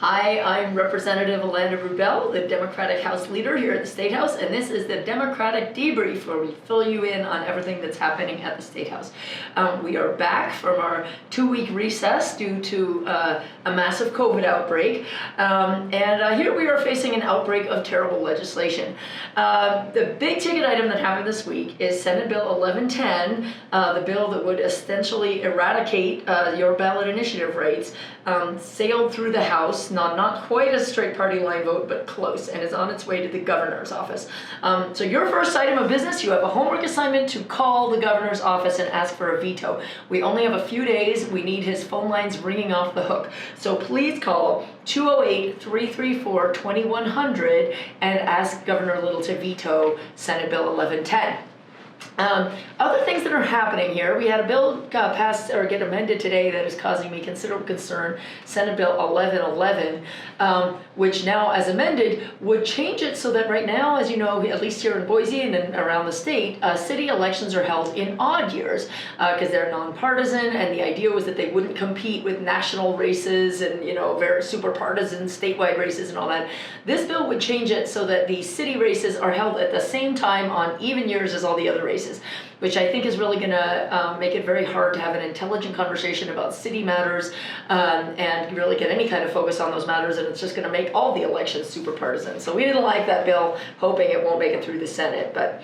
Hi, I'm Representative Alana Rubel, the Democratic House Leader here at the Statehouse, and this is the Democratic Debrief, where we fill you in on everything that's happening at the Statehouse. We are back from our 2-week recess due to a massive COVID outbreak, and here we are facing an outbreak of terrible legislation. The big ticket item that happened this week is Senate Bill 1110, the bill that would essentially eradicate your ballot initiative rights, sailed through the House. Not quite a straight party line vote, but close, and is on its way to the governor's office. So your first item of business, you have a homework assignment to call the governor's office and ask for a veto. We only have a few days. We need his phone lines ringing off the hook. So please call 208-334-2100 and ask Governor Little to veto Senate Bill 1110. Other things that are happening here, we had a bill passed or get amended today that is causing me considerable concern, Senate Bill 1111, which now as amended would change it so that right now, as you know, at least here in Boise and around the state, city elections are held in odd years because they're nonpartisan, and the idea was that they wouldn't compete with national races and, you know, very super partisan statewide races and all that. This bill would change it so that the city races are held at the same time on even years as all the other races, which I think is really going to make it very hard to have an intelligent conversation about city matters and really get any kind of focus on those matters, and it's just going to make all the elections super partisan. So we didn't like that bill, hoping it won't make it through the Senate. But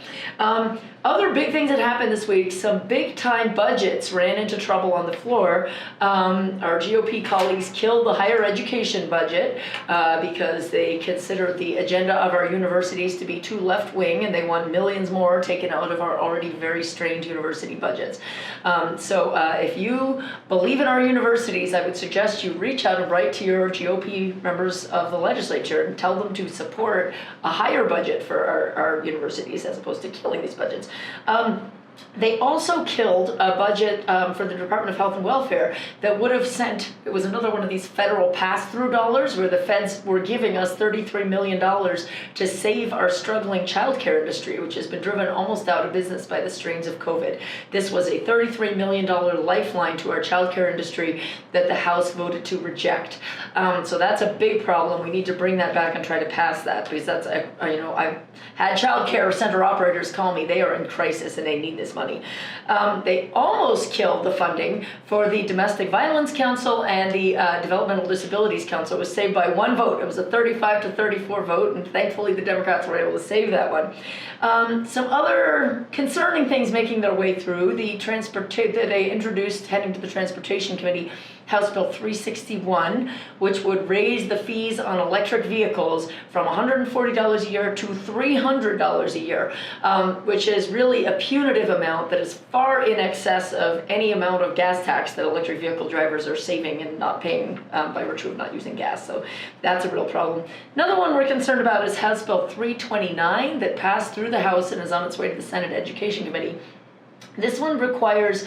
other big things that happened this week, some big time budgets ran into trouble on the floor. Our GOP colleagues killed the higher education budget because they considered the agenda of our universities to be too left wing, and they want millions more taken out of our already very strained university budgets. So if you believe in our universities, I would suggest you reach out and write to your GOP members of the legislature and tell them to support a higher budget for our universities as opposed to killing these budgets. They also killed a budget for the Department of Health and Welfare that would have sent, it was another one of these federal pass-through dollars where the feds were giving us $33 million to save our struggling childcare industry, which has been driven almost out of business by the strains of COVID. This was a $33 million lifeline to our childcare industry that the House voted to reject. So that's a big problem. We need to bring that back and try to pass that, because that's, I've had childcare center operators call me. They are in crisis and they need this money. They almost killed the funding for the Domestic Violence Council and the Developmental Disabilities Council. It was saved by one vote. It was a 35-34 vote, and thankfully the Democrats were able to save that one. Some other concerning things making their way through. They introduced, heading to the Transportation Committee, House Bill 361, which would raise the fees on electric vehicles from $140 a year to $300 a year, which is really a punitive amount that is far in excess of any amount of gas tax that electric vehicle drivers are saving and not paying by virtue of not using gas. So that's a real problem. Another one we're concerned about is House Bill 329 that passed through the House and is on its way to the Senate Education Committee. This one requires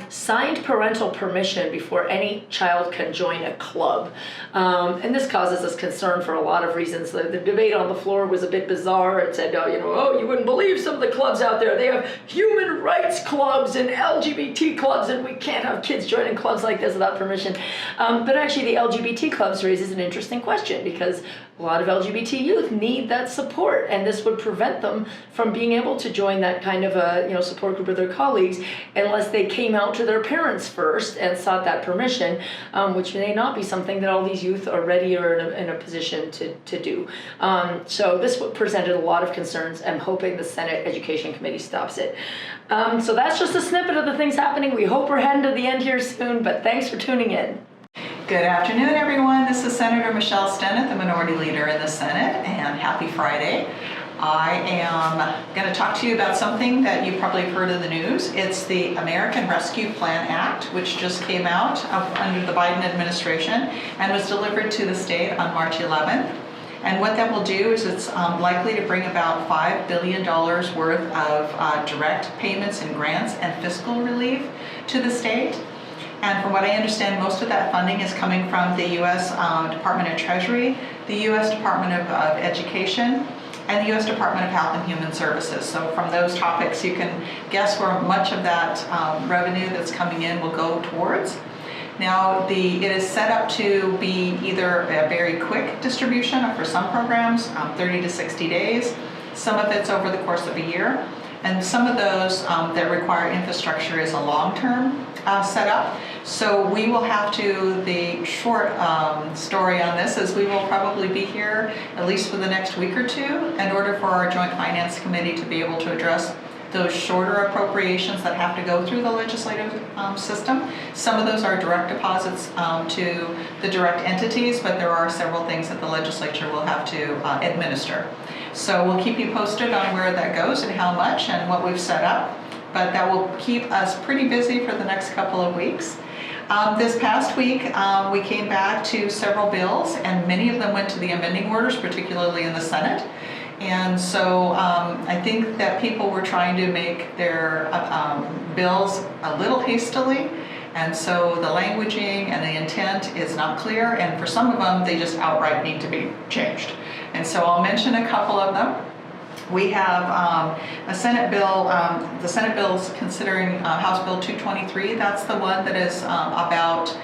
signed parental permission before any child can join a club. And this causes us concern for a lot of reasons. The debate on the floor was a bit bizarre. It said, you wouldn't believe some of the clubs out there. They have human rights clubs and LGBT clubs, and we can't have kids joining clubs like this without permission. But actually, the LGBT clubs raises an interesting question, because a lot of LGBT youth need that support, and this would prevent them from being able to join that kind of a support group of their colleagues unless they came out to their parents first and sought that permission, which may not be something that all these youth are ready or in a position to do. So this presented a lot of concerns. I'm hoping the Senate Education Committee stops it. So that's just a snippet of the things happening. We hope we're heading to the end here soon, but thanks for tuning in. Good afternoon, everyone. This is Senator Michelle Stennett, the Minority Leader in the Senate, and happy Friday. I am going to talk to you about something that you probably have heard in the news. It's the American Rescue Plan Act, which just came out under the Biden administration and was delivered to the state on March 11th. And what that will do is it's likely to bring about $5 billion worth of direct payments and grants and fiscal relief to the state. And from what I understand, most of that funding is coming from the U.S. Department of Treasury, the U.S. Department of Education, and the U.S. Department of Health and Human Services. So from those topics, you can guess where much of that revenue that's coming in will go towards. Now, it is set up to be either a very quick distribution for some programs, 30 to 60 days. Some of it's over the course of a year. And some of those that require infrastructure is a long-term setup. So we will have to, the short story on this is we will probably be here at least for the next week or two in order for our Joint Finance Committee to be able to address those shorter appropriations that have to go through the legislative system. Some of those are direct deposits to the direct entities, but there are several things that the legislature will have to administer. So we'll keep you posted on where that goes and how much and what we've set up, but that will keep us pretty busy for the next couple of weeks. This past week, we came back to several bills, and many of them went to the amending orders, particularly in the Senate. And so I think that people were trying to make their bills a little hastily, and so the languaging and the intent is not clear, and for some of them, they just outright need to be changed. And so I'll mention a couple of them. We have a Senate bill, the Senate bill is considering House Bill 223. That's the one that is about,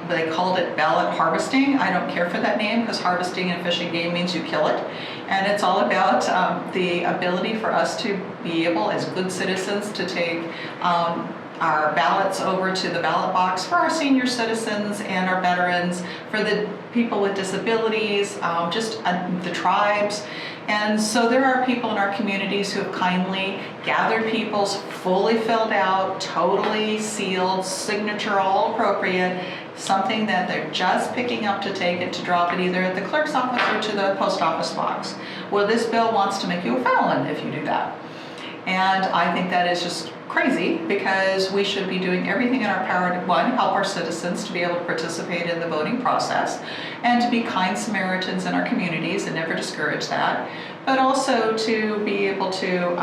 they called it ballot harvesting. I don't care for that name because harvesting in fish and game means you kill it. And it's all about the ability for us to be able, as good citizens, to take our ballots over to the ballot box for our senior citizens and our veterans, for the people with disabilities, just the tribes. And so there are people in our communities who have kindly gathered people's fully filled out, totally sealed, signature all appropriate, something that they're just picking up to take it, to drop it either at the clerk's office or to the post office box. Well, this bill wants to make you a felon if you do that. And I think that is just crazy, because we should be doing everything in our power to, one, help our citizens to be able to participate in the voting process and to be kind Samaritans in our communities and never discourage that, but also to be able to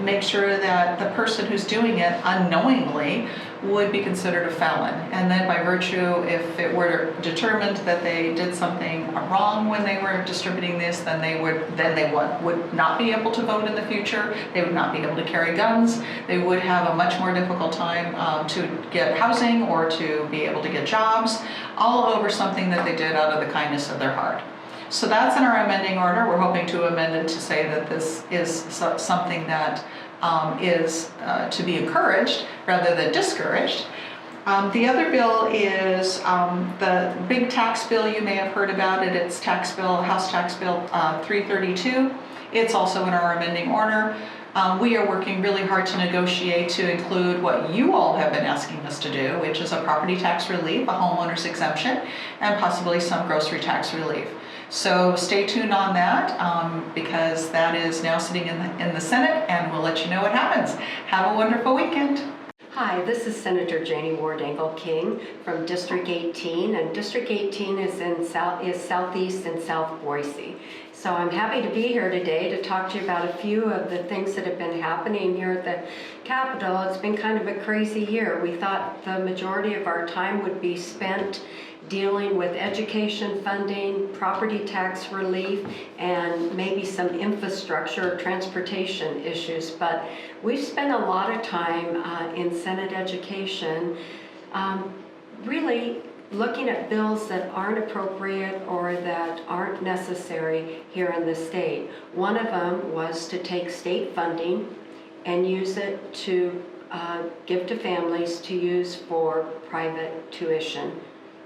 make sure that the person who's doing it unknowingly would be considered a felon. And then by virtue, if it were determined that they did something wrong when they were distributing this, then they would not be able to vote in the future. They would not be able to carry guns. They would have a much more difficult time to get housing or to be able to get jobs, all over something that they did out of the kindness of their heart. So that's in our amending order. We're hoping to amend it to say that this is something that is to be encouraged rather than discouraged. The other bill is the big tax bill. You may have heard about it. It's House Tax Bill 332. It's also in our amending order. We are working really hard to negotiate to include what you all have been asking us to do, which is a property tax relief, a homeowner's exemption, and possibly some grocery tax relief. So stay tuned on that, because that is now sitting in the Senate, and we'll let you know what happens. Have a wonderful weekend. Hi, this is Senator Janie Ward Engel King from District 18, and District 18 is southeast and South Boise. So I'm happy to be here today to talk to you about a few of the things that have been happening here at the Capitol. It's been kind of a crazy year. We thought the majority of our time would be spent dealing with education funding, property tax relief, and maybe some infrastructure or transportation issues. But we've spent a lot of time in Senate education really looking at bills that aren't appropriate or that aren't necessary here in the state. One of them was to take state funding and use it to give to families to use for private tuition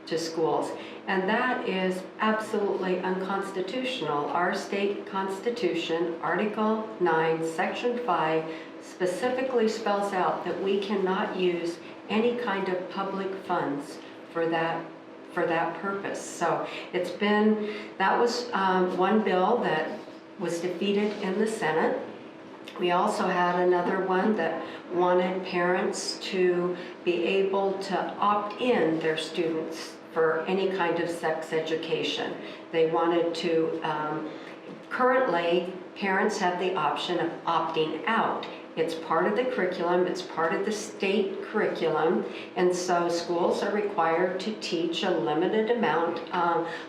to schools. And that is absolutely unconstitutional. Our state constitution, Article 9, Section 5, specifically spells out that we cannot use any kind of public funds for that purpose. So that was one bill that was defeated in the Senate. We also had another one that wanted parents to be able to opt in their students for any kind of sex education. They wanted to, currently, parents have the option of opting out. It's part of the curriculum, it's part of the state curriculum, and so schools are required to teach a limited amount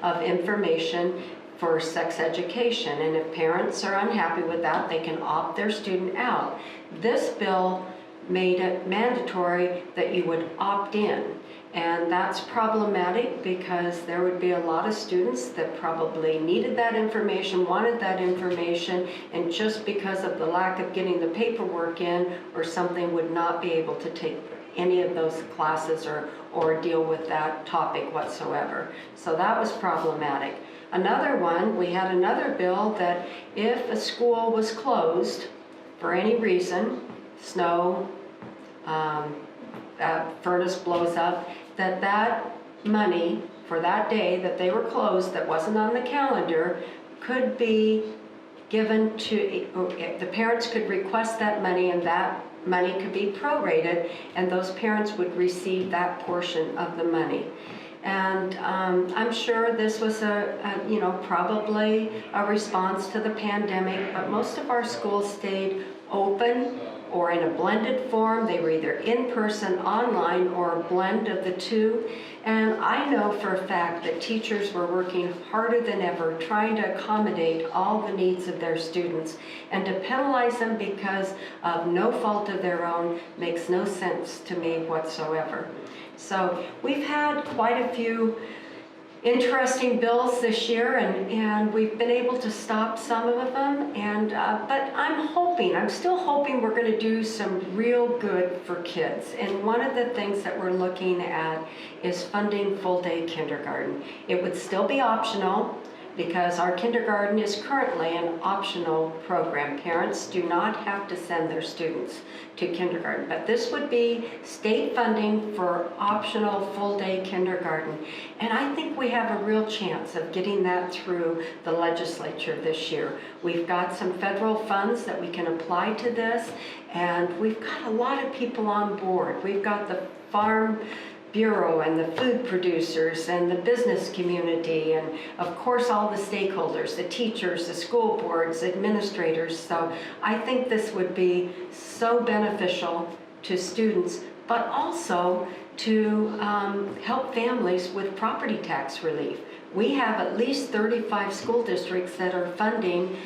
of information for sex education. And if parents are unhappy with that, they can opt their student out. This bill made it mandatory that you would opt in. And that's problematic because there would be a lot of students that probably needed that information, wanted that information, and just because of the lack of getting the paperwork in or something would not be able to take any of those classes or deal with that topic whatsoever. So that was problematic. Another one, we had another bill that if a school was closed for any reason, snow, furnace blows up, that money for that day that they were closed that wasn't on the calendar could be given to, the parents could request that money and that money could be prorated and those parents would receive that portion of the money. And I'm sure this was probably a response to the pandemic, but most of our schools stayed open or in a blended form. They were either in person, online, or a blend of the two. And I know for a fact that teachers were working harder than ever trying to accommodate all the needs of their students. And to penalize them because of no fault of their own makes no sense to me whatsoever. So we've had quite a few interesting bills this year, and we've been able to stop some of them. And but I'm still hoping we're going to do some real good for kids. And one of the things that we're looking at is funding full-day kindergarten. It would still be optional because our kindergarten is currently an optional program. Parents do not have to send their students to kindergarten, but this would be state funding for optional full-day kindergarten. And I think we have a real chance of getting that through the legislature this year. We've got some federal funds that we can apply to this, and we've got a lot of people on board. We've got the Farm Bureau and the food producers and the business community and of course all the stakeholders, the teachers, the school boards, administrators. So I think this would be so beneficial to students, but also to help families with property tax relief. We have at least 35 school districts that are funding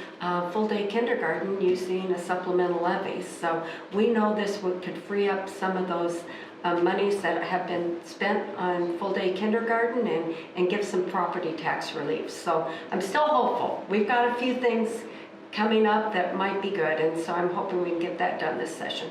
full-day kindergarten using a supplemental levy. So we know this could free up some of those monies that have been spent on full-day kindergarten and give some property tax relief. So I'm still hopeful. We've got a few things coming up that might be good, and so I'm hoping we can get that done this session.